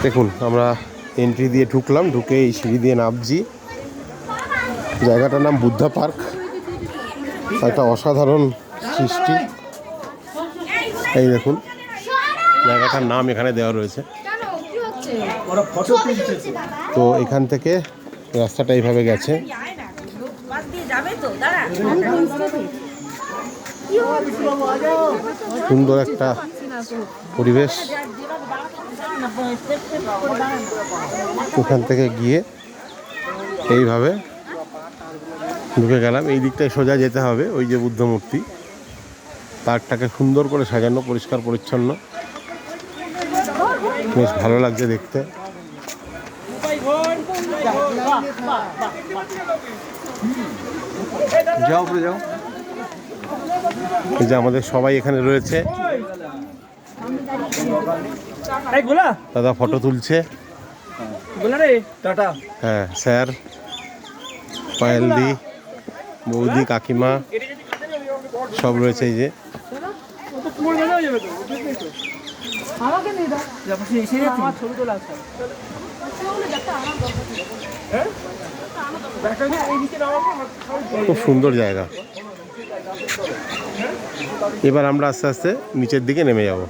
দেখুন আমরা এন্ট্রি দিয়ে ঢুকলাম, ঢুকে এই সিঁড়ি দিয়ে নামছি। জায়গাটার নাম বুদ্ধা পার্ক। একটা অসাধারণ সৃষ্টি। এই দেখুন জায়গাটার নাম এখানে দেওয়া রয়েছে। তো এখান থেকে রাস্তাটা এইভাবে গেছে। সুন্দর একটা পরিবেশ। এখান থেকে গিয়ে এইভাবে ঢুকে গেলাম। এই দিকটায় সোজা যেতে হবে। ওই যে বুদ্ধ মূর্তি, পার্কটাকে সুন্দর করে সাজানো, পরিষ্কার পরিচ্ছন্ন, বেশ ভালো লাগছে দেখতে। এই যে আমাদের সবাই এখানে রয়েছে, দাদা ফটো তুলছে। হ্যাঁ, স্যার, পায়েলদি, বৌদি, কাকিমা সব রয়েছে। এই যে খুব সুন্দর জায়গা। এবার আমরা আস্তে আস্তে নিচের দিকে নেমে যাব।